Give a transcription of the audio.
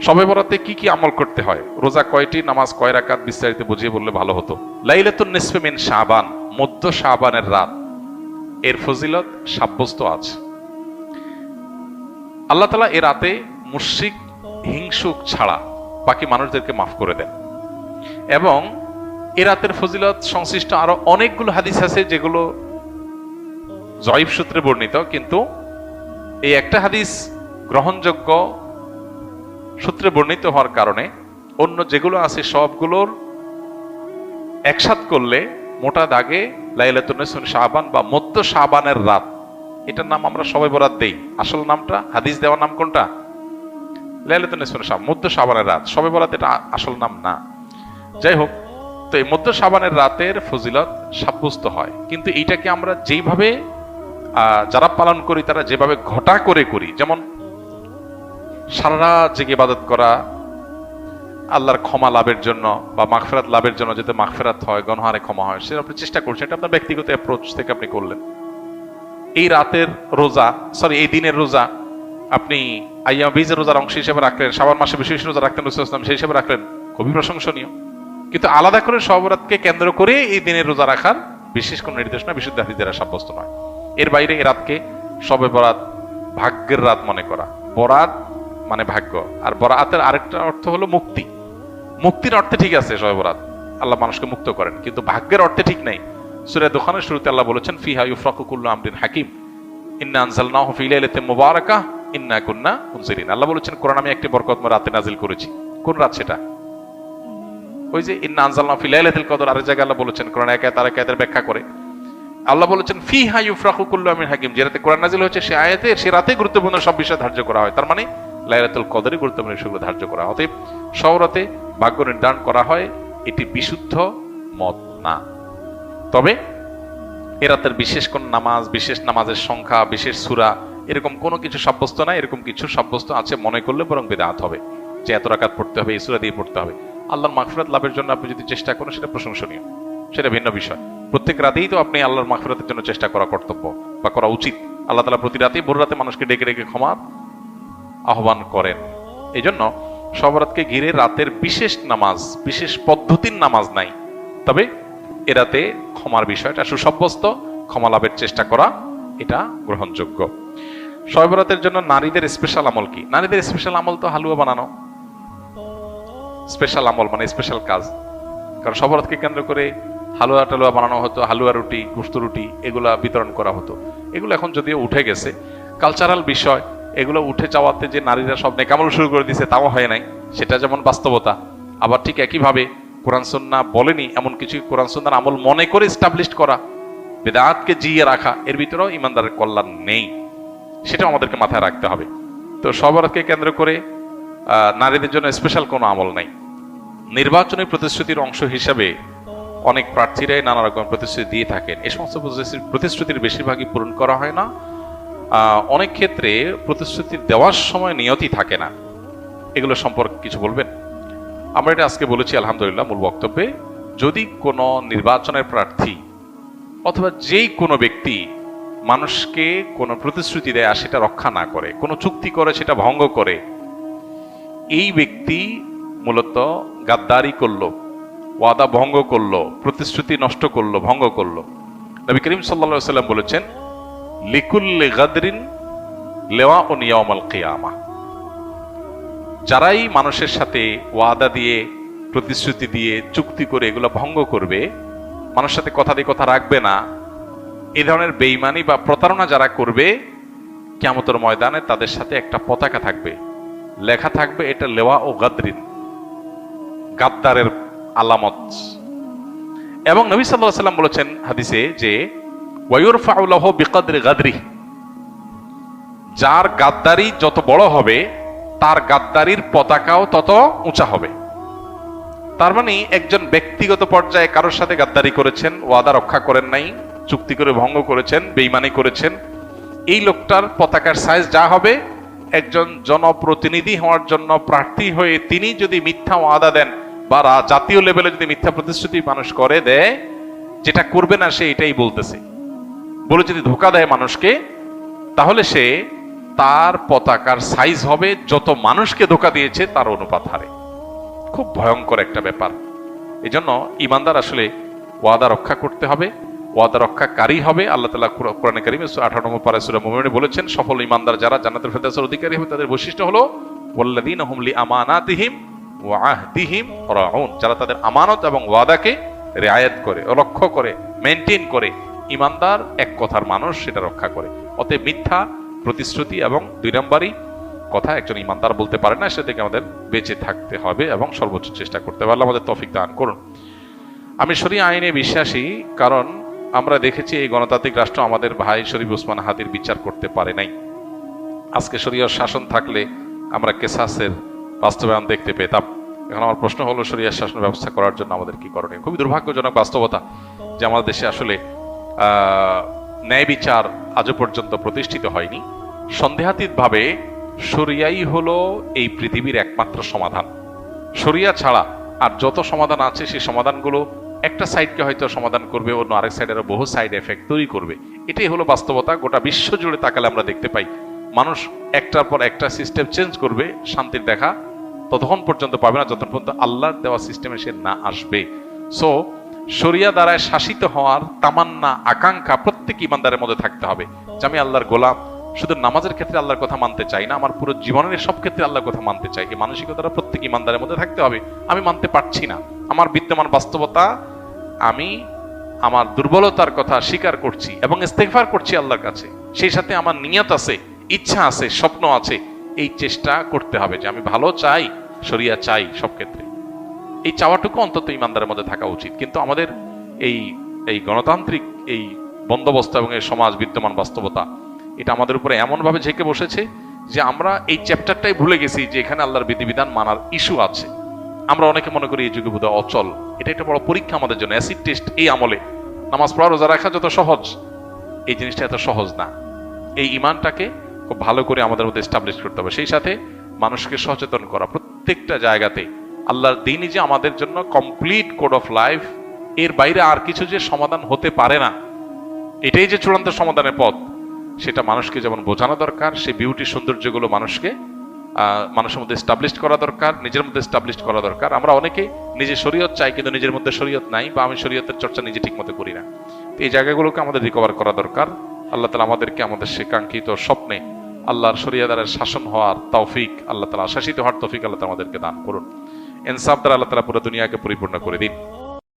শবে বরাতে কি কি আমল করতে হয়, রোজা কয়টি, নামাজ কয় রাকাত, বিস্তারিত বুঝিয়ে বললে ভালো হতো। লাইলাতুন নিসফি মিন শাবান, মধ্য শাবানের রাত, এর ফজিলত সাব্যস্ত আছে। আল্লাহ তাআলা এ রাতে মুশরিক হিংসুক ছাড়া বাকি মানুষদেরকে মাফ করে দেন। এবং এ রাতের ফজিলত সংশ্লিষ্ট আরো অনেকগুলো হাদিস আছে যেগুলো জয়ীফ সূত্রে বর্ণিত, কিন্তু এই একটা হাদিস গ্রহণযোগ্য সূত্রে বর্ণিত হওয়ার কারণে অন্য যেগুলো আছে সবগুলোর একসাথ করলে মোটা দাগে লাইলাতুন নিসফি মিন শাবান বা মধ্য শাবানের রাত, এটার নাম আমরা শবে বরাত দেই। আসল নামটা, হাদিস দেওয়ার নাম কোনটা? লাইলাতুন নিসফি মিন শাবান, মধ্য শাবানের রাত। শবে বরাত এটা আসল নাম না। যাই হোক, তো এই মধ্য শাবানের রাতের ফজিলত সাব্যস্ত হয়, কিন্তু এইটাকে আমরা যেইভাবে যারা পালন করি তারা যেভাবে ঘটা করে করি, যেমন সারা রাত জেগে ইবাদত করা আল্লাহর ক্ষমা লাভের জন্য বা মাগফিরাত লাভের জন্য, যাতে মাগফিরাত হয়, গুনাহে ক্ষমা হয়, সেটা আপনি চেষ্টা করছেন। এটা আপনার ব্যক্তিগত অ্যাপ্রোচ থেকে আপনি করলেন। এই রাতের রোজা, এই দিনের রোজা আপনি আইয়াম বীজের রোজার অংশ হিসেবে রাখলেন, শাবান মাসে বিশেষ রোজা রাখতেন রাসূল সাল্লাল্লাহু আলাইহি ওয়াসাল্লাম, সেই হিসেবে রাখলেন, খুবই প্রশংসনীয়। কিন্তু আলাদা করে শবে বরাতকে কেন্দ্র করে এই দিনের রোজা রাখার বিশেষ কোনো নির্দেশনা বিশুদ্ধ হাদিস দ্বারা সাব্যস্ত নয়। এর বাইরে এই রাতকে শবে বরাত, ভাগ্যের রাত মনে করা। বরাত মানে ভাগ্য, আর বরাতের আরেকটা অর্থ হলো মুক্তি। মুক্তির অর্থে ঠিক আছে শবে বরাত, আল্লাহ মানুষকে মুক্ত করেন, কিন্তু ভাগ্যের অর্থে ঠিক নাই। সূরা দোখানের শুরুতে আল্লাহ বলেছেন, ফিহা ইউফরাকু কুল্লু আমরিন হাকিম ইন্না আনজালনাহু ফি লাইলাতিন মুবারাকাহ ইন্না কুন্না মুনজিরিন। আল্লাহ বলেছেন, কোরআন আমি একটি বরকতময় রাতে নাজিল করেছি। কোন রাত সেটা? ওই যে ইন্না আনজালনাহু ফি লাইলাতিল কদর। আরেক জায়গায় আল্লাহ বলেছেন, কোরআন এক আয়াত আরেক আয়াতের ব্যাখ্যা করে আল্লাহ বলেছেন, ফিহা ইউফরাকু কুল্লু আমরিন হাকিম। যে রাতে কোরআন নাজিল হয়েছে সে আয়াতে, সে রাতে গুরুত্বপূর্ণ সব বিষয় ধার্য করা হয়। তার মানে লাইলাতুল কদরে গুরুত্বপূর্ণ বিষয়গুলো ধার্য করা হয়। অতএব শবে বরাতে ভাগ্য নির্ধারণ করা হয়, এটি বিশুদ্ধ মত না। তবে এ রাতের বিশেষ কোন নামাজ, বিশেষ নামাজের সংখ্যা, বিশেষ সূরা, এরকম কোনো কিছু সাব্যস্ত নাই। এরকম কিছু সাব্যস্ত আছে মনে করলে বরং বিদআত হবে, যে এত রাকাত পড়তে হবে, এই সূরা দিয়ে পড়তে হবে। আল্লাহর মাগফিরাত লাভের জন্য আপনি যদি চেষ্টা করেন সেটা প্রশংসনীয়, সেটা ভিন্ন বিষয়। প্রত্যেক রাতেই তো আপনি আল্লাহর মাগফিরাতের জন্য চেষ্টা করা কর্তব্য বা করা উচিত। আল্লাহ তাআলা প্রতি রাতেই ভোর রাতে মানুষকে ডেকে ডেকে ক্ষমার আহ্বান করেন। এই জন্য শবে বরাতকে ঘিরে রাতের বিশেষ নামাজ, বিশেষ পদ্ধতির নামাজ নাই। তবে এ রাতে ক্ষমার বিষয়টা সুসাব্যস্ত, ক্ষমা লাভের চেষ্টা করা এটা গ্রহণযোগ্য। শবে বরাতের জন্য নারীদের স্পেশাল আমল কি? নারীদের স্পেশাল আমল তো হালুয়া বানানো। স্পেশাল আমল মানে স্পেশাল কাজ, কারণ শবে বরাতকে কেন্দ্র করে হালুয়া টালুয়া বানানো হতো, হালুয়া রুটি, গোশত রুটি এগুলা বিতরণ করা হতো। এগুলো এখন যদিও উঠে গেছে, কালচারাল বিষয়। এগুলো উঠে যাওয়াতে যে নারীরা সব নেকামল শুরু করে দিয়েছে তাও হয় নাই, সেটা যেমন বাস্তবতা। আবার ঠিক একইভাবে কোরআন সুন্নাহ বলেনি এমন কিছু কোরআন সুন্নাহর আমল মনে করে এস্টাবলিশড করা, বিদআতকে জিয়ে রাখা, এর ভিতরেও ইমানদারের কল্যাণ নেই, সেটা আমাদেরকে মাথায় রাখতে হবে। তো শবে বরাতকে কেন্দ্র করে নারীদের জন্য স্পেশাল কোনো আমল নাই। নির্বাচনী প্রতিশ্রুতির অংশ হিসেবে অনেক প্রার্থীরাই নানা রকম প্রতিশ্রুতি দিয়ে থাকেন। এই সমস্ত প্রতিশ্রুতির বেশিরভাগই পূরণ করা হয় না। অনেক ক্ষেত্রে প্রতিশ্রুতি দেওয়ার সময় নিয়তি থাকে না। এগুলো সম্পর্কে কিছু বলবেন? আমরা এটা আজকে বলেছি আলহামদুলিল্লাহ মূল বক্তব্যে। যদি কোনো নির্বাচনের প্রার্থী অথবা যেই কোনো ব্যক্তি মানুষকে কোনো প্রতিশ্রুতি দেয় আর সেটা রক্ষা না করে, কোনো চুক্তি করে সেটা ভঙ্গ করে, এই ব্যক্তি মূলত গাদ্দারি করলো, ওয়াদা ভঙ্গ করলো, প্রতিশ্রুতি নষ্ট করলো, ভঙ্গ করলো। নবী করিম সাল্লাল্লাহু আলাইহি ওয়াসাল্লাম বলেছেন, লিকুল্লি গাদরিন লিওয়াউন ইয়াউমাল কিয়ামাহ। যারাই মানুষের সাথে ওয়াদা দিয়ে, প্রতিশ্রুতি দিয়ে, চুক্তি করে এগুলো ভঙ্গ করবে, মানুষের সাথে কথা দিয়ে কথা রাখবে না, এই ধরনের বেঈমানি বা প্রতারণা যারা করবে, কিয়ামতের ময়দানে তাদের সাথে একটা পতাকা থাকবে, লেখা থাকবে এটা লেওয়া ও গাদরিন, গাদ্দারের আলামত। এবং নবী সাল্লাল্লাহু আলাইহি ওয়াসাল্লাম বলেছেন হাদিসে যে ওয়ায়ুরফাউ লাহু বিকদরি গাদরি, যার গাদ্দারি যত বড় হবে তার গাদ্দারির পতাকাও তত উঁচা হবে। তার মানে একজন ব্যক্তিগত পর্যায়ে কারোর সাথে গাদ্দারি করেছেন, ওয়াদা রক্ষা করেন নাই, চুক্তি করে ভঙ্গ করেছেন, বেঈমানি করেছেন, এই লোকটার পতাকার সাইজ যা হবে, একজন জনপ্রতিনিধি হওয়ার জন্য প্রার্থী হয়ে তিনি যদি মিথ্যা ওয়াদা দেন বা জাতীয় লেভেলে যদি মিথ্যা প্রতিশ্রুতি মানুষ করে দেয়, যেটা করবে না সে এটাই বলতেছে বলে যদি ধোঁকা দেয় মানুষকে, তাহলে সে তার পতাকার সাইজ হবে যত মানুষকে ধোকা দিয়েছে তার অনুপাত হারে। খুব ভয়ঙ্কর একটা ব্যাপার। এজন্য ইমানদার আসলে ওয়াদা রক্ষা করতে হবে, ওয়াদা রক্ষাকারী হবে। আল্লাহ তাআলা কোরআনে কারীমে 18 নম্বর পারা সূরা মুমিনে বলেছেন, সফল ইমানদার যারা জান্নাতুল ফেরদাউসের অধিকারী হবে তাদের বৈশিষ্ট্য হলো ওয়াল্লাযীনা হুম লিআমানাতিহিম ওয়া আহদিহিম রাউন, যারা তাদের আমানত এবং ওয়াদাকে রিআয়াত করে, রক্ষা করে, মেইনটেইন করে। ইমানদার এক কথার মানুষ, সেটা রক্ষা করে। অতএব মিথ্যা প্রতিশ্রুতি এবং দুই নম্বরই কথা একজন ইমানদার বলতে পারে না, সে থেকে আমাদের বেঁচে থাকতে হবে এবং সর্বোচ্চ চেষ্টা করতে হবে। আল্লাহ আমাদের তৌফিক দান করুন। আমি শরিয়া আইনে বিশ্বাসী, কারণ আমরা দেখেছি এই গণতান্ত্রিক রাষ্ট্র আমাদের ভাই শরীফ ওসমান হাদির বিচার করতে পারে নাই। আজকে শরিয়ার শাসন থাকলে আমরা কেসাসের বাস্তবায়ন দেখতে পেতাম। এখন আমার প্রশ্ন হলো, শরিয়ার শাসন ব্যবস্থা করার জন্য আমাদের কি করণীয়? খুবই দুর্ভাগ্যজনক বাস্তবতা যে আমাদের দেশে আসলে ন্যায় বিচার আজও পর্যন্ত প্রতিষ্ঠিত হয়নি। সন্দেহাতীতভাবে শরিয়াই হলো এই পৃথিবীর একমাত্র সমাধান। শরিয়া ছাড়া আর যত সমাধান আছে সেই সমাধানগুলো একটা সাইডকে হয়তো সমাধান করবে, অন্য আরেক সাইডের বহু সাইড এফেক্ট তৈরি করবে। এটাই হলো বাস্তবতা। গোটা বিশ্ব জুড়ে তাকালে আমরা দেখতে পাই মানুষ একটার পর একটা সিস্টেম চেঞ্জ করবে, শান্তির দেখা ততক্ষণ পর্যন্ত পাবে না যতক্ষণ পর্যন্ত আল্লাহর দেওয়া সিস্টেমে সে না আসবে। সো শরিয়া দ্বারায় শাসিত হওয়ার তামান্না, আকাঙ্ক্ষা প্রত্যেক ইমানদারের মধ্যে থাকতে হবে যে আমি আল্লাহর গোলাম, শুধু নামাজের ক্ষেত্রে আল্লাহর কথা মানতে চাই না, আমার পুরো জীবনের সব ক্ষেত্রে আল্লাহর কথা মানতে চাই। এই মানসিকতাটা প্রত্যেক ইমানদারের মধ্যে থাকতে হবে। আমি মানতে পারছি না, আমার বিদ্যমান বাস্তবতা, আমি আমার দুর্বলতার কথা স্বীকার করছি এবং ইস্তেগফার করছি আল্লাহর কাছে। সেই সাথে আমার নিয়ত আছে, ইচ্ছা আছে, স্বপ্ন আছে। এই চেষ্টা করতে হবে যে আমি ভালো চাই, শরিয়া চাই সব ক্ষেত্রে। এই চাওয়াটুকু অন্তত ইমানদারের মধ্যে থাকা উচিত। কিন্তু আমাদের এই গণতান্ত্রিক এই বন্দোবস্ত এবং এই সমাজ বিদ্যমান বাস্তবতা, এটা আমাদের উপরে এমনভাবে ঝেঁকে বসেছে যে আমরা এই চ্যাপ্টারটাই ভুলে গেছি যে এখানে আল্লাহর বিধিবিধান মানার ইস্যু আছে। আমরা অনেকে মনে করি এই যুগে বোধহয় অচল। এটা একটা বড় পরীক্ষা আমাদের জন্য, অ্যাসিড টেস্ট। এই আমলে নামাজ পড়া, রোজা রাখা যত সহজ, এই জিনিসটা এত সহজ না। এই ইমানটাকে খুব ভালো করে আমাদের মধ্যে এস্টাবলিশ করতে হবে। সেই সাথে মানুষকে সচেতন করা প্রত্যেকটা জায়গাতে। আল্লাহর দ্বীনই যে আমাদের জন্য কমপ্লিট কোড অফ লাইফ, এর বাইরে আর কিছু যে সমাধান হতে পারে না, এটাই যে চূড়ান্ত সমাধানের পথ, সেটা মানুষকে যেমন বোঝানো দরকার। সেই বিউটি সৌন্দর্যগুলো মানুষের মধ্যে এস্টাবলিশ করা দরকার, নিজের মধ্যে এস্টাবলিশ করা দরকার। আমরা অনেকে নিজে শরীয়ত চাই কিন্তু নিজের মধ্যে শরীয়ত নাই, বা আমি শরীয়তের চর্চা নিজে ঠিক মতো করি না। এই জায়গাগুলোকে আমাদের রিকভার করা দরকার। আল্লাহ তাআলা আমাদেরকে আমাদের সে কাঙ্ক্ষিত স্বপ্নে আল্লাহর শরিয়াদারের শাসন হওয়ার তৌফিক, আল্লাহ তাআলা শাসিত হওয়ার তৌফিক আল্লাহ তাআলা আমাদেরকে দান করুন। ইনসাফ দ্বারা আল্লাহ তাআলা পুরো দুনিয়াকে পরিপূর্ণ করে দিন।